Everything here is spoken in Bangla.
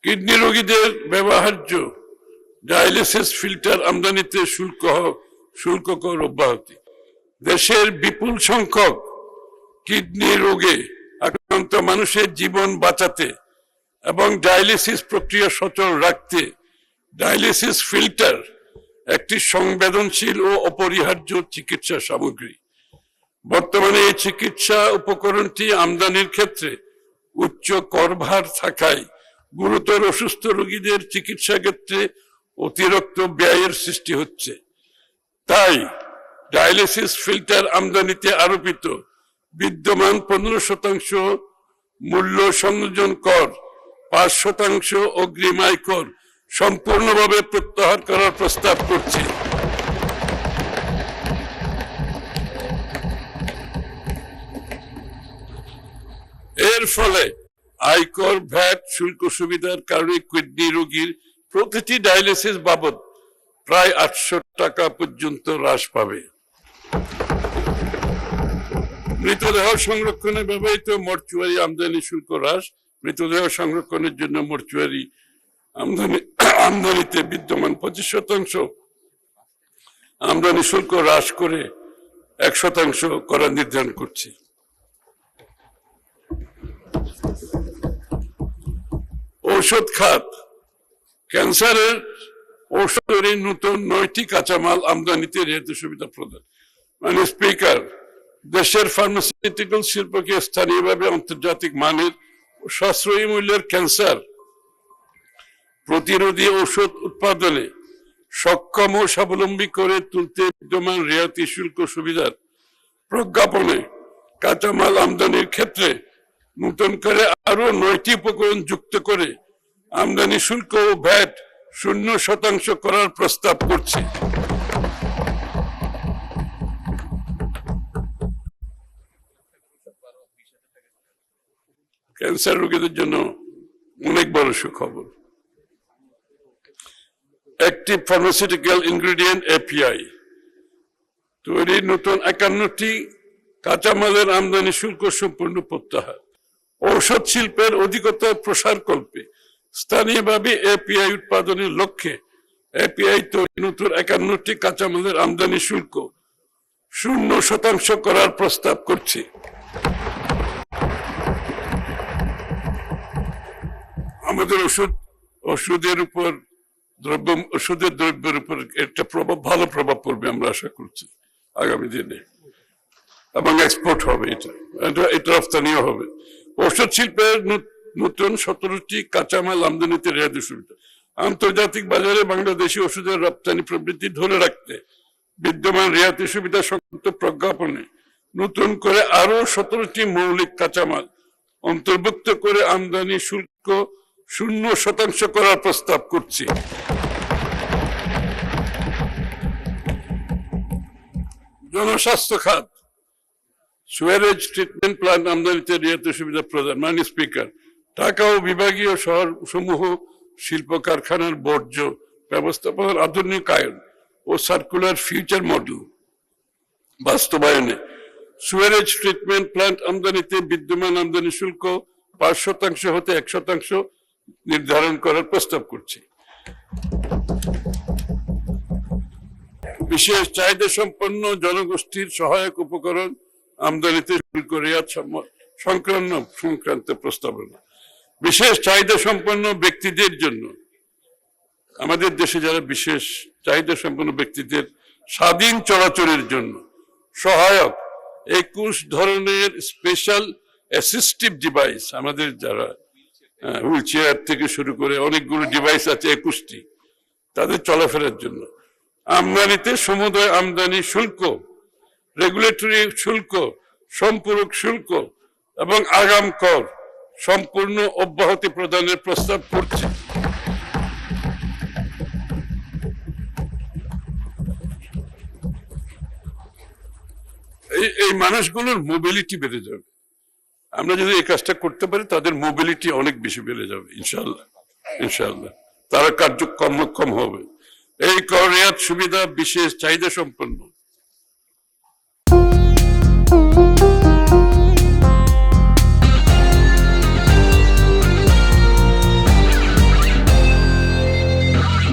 কিডনি রোগীদের ব্যবহার্য ডায়ালিসিস ফিল্টার আমদানিতে শুল্ক কর অব্যাহতি। দেশের বিপুল সংখ্যক কিডনি রোগে আক্রান্ত মানুষের জীবন বাঁচাতে এবং ডায়ালিসিস প্রক্রিয়া সচল রাখতে ডায়ালিসিস ফিল্টার একটি সংবেদনশীল ও অপরিহার্য চিকিৎসা সামগ্রী। বর্তমানে এই চিকিৎসা উপকরণটি আমদানির ক্ষেত্রে উচ্চ করভার থাকায় গুরুতর অসুস্থ রোগীদের চিকিৎসা ক্ষেত্রে অতিরিক্ত ব্যয়ের সৃষ্টি হচ্ছে। তাই ডায়ালিসিস ফিল্টার আমদানিতে আরোপিত বিদ্যমান 15% মূল্য সংযোজন কর, 5% অগ্রিম আয় কর সম্পূর্ণভাবে প্রত্যাহার করার প্রস্তাব করছি। এর ফলে আয়কর, ভ্যাট, শুল্ক সুবিধার কারণে কিডনি রোগীর প্রতিটি ডায়ালিসিস বাবদ প্রায় 800 টাকা পর্যন্ত হ্রাস পাবে। মৃতদেহ সংরক্ষণে ব্যবহৃত মর্চুয়ারি আমদানি শুল্ক হ্রাস। মৃতদেহ সংরক্ষণের জন্য মর্চুয়ারি আমদানিতে বিদ্যমান 25% আমদানি শুল্ক হ্রাস করে 1% করা নির্ধারণ করছি। ঔষধ খাত, ক্যান্সারের ঔষধের নতুন 9টি কাঁচামাল আমদানিতে রেহাই সুবিধা প্রদান। মাননীয় স্পিকার, দেশের ফার্মাসিউটিক্যাল শিল্পকে স্থানীয়ভাবে আন্তর্জাতিক মানের সাশ্রয়ী মূল্যের ক্যান্সার প্রতিরোধী ঔষধ উৎপাদনে সক্ষম ও স্বাবলম্বী করে তুলতে বিদ্যমান রেয়াতি শুল্ক সুবিধার প্রজ্ঞাপনে কাঁচামাল আমদানির ক্ষেত্রে নতুন করে আরো 9টি উপকরণ যুক্ত করে আমদানি শুল্ক ও ভ্যাট 0% করার প্রস্তাব করছি। ক্যান্সার রোগীদের জন্য অনেক বড় সুখবর। অ্যাক্টিভ ফার্মাসিউটিক্যাল ইনগ্রেডিয়েন্ট এপিআই তৈরির নতুন 51টি কাঁচামালের আমদানি শুল্ক সম্পূর্ণ প্রত্যাহার। ঔষধ শিল্পের অধিকতর প্রসার কল্পে স্থানীয়ভাবে এপিআই উৎপাদনের লক্ষ্যে এপিআই তৈরি নতুন 51টি কাঁচামালের আমদানি শুল্ক 0% করার প্রস্তাব করছি। আমাদের ওষুধের দ্রব্যের উপর একটা ভালো প্রভাব পড়বে আমরা আশা করছি আগামী দিনে, এবং এক্সপোর্ট হবে, এটা রপ্তানিও হবে। ঔষধ শিল্পের নতুন 17টি কাঁচামাল আমদানিতে রেহাই সুবিধা। আন্তর্জাতিক বাজারে বাংলাদেশি ওষুধের রপ্তানি প্রবৃদ্ধি ধরে রাখতে বিদ্যমান রেহাই সুবিধা সংক্রান্ত প্রজ্ঞাপনে নতুন করে আরো 17টি মৌলিক কাঁচামাল অন্তর্ভুক্ত করে আমদানি শুল্ক 0% করার প্রস্তাব করছি। জনস্বাস্থ্য খাত, সুয়ারেজ ট্রিটমেন্ট প্ল্যান্ট আমদানিতে রেহাই সুবিধা প্রদান। মাননীয় স্পিকার, ঢাকা ও বিভাগীয় শহর সমূহ শিল্প কারখানার বর্জ্য ব্যবস্থাপনার আধুনিকায়ন ও সার্কুলার ফিউচার মডেল বাস্তবায়নে সুয়ারেজ ট্রিটমেন্ট প্ল্যান্ট আমদানিতে বিদ্যমান আমদানি শুল্ক 5% হতে 1% নির্ধারণ করার প্রস্তাব করছি। বিশেষ চাহিদা সম্পন্ন জনগোষ্ঠীর সহায়ক উপকরণ আমদানিতে শুল্ক রেয়াত সংক্রান্ত প্রস্তাবনা। বিশেষ চাহিদা সম্পন্ন ব্যক্তিদের জন্য, আমাদের দেশে যারা বিশেষ চাহিদা সম্পন্ন ব্যক্তিদের স্বাধীন চলাচলের জন্য সহায়ক 21 ধরনের স্পেশাল অ্যাসিস্টিভ ডিভাইস, আমাদের যারা হুইল চেয়ার থেকে শুরু করে অনেকগুলো ডিভাইস আছে 21টি, তাদের চলাফেরার জন্য আমদানিতে সমুদায় আমদানি শুল্ক, রেগুলেটরি শুল্ক, সম্পূরক শুল্ক এবং আগাম কর সম্পূর্ণ অব্যাহতি প্রদানের প্রস্তাব করছে। এই মানুষগুলোর মোবিলিটি বেড়ে যাবে। আমরা যদি এই কাজটা করতে পারি তাদের মোবিলিটি অনেক বেশি বেড়ে যাবে ইনশাআল্লাহ। তারা কার্যক্রম কম হবে। এই কর রেয়াত সুবিধা বিশেষ চাহিদা সম্পন্ন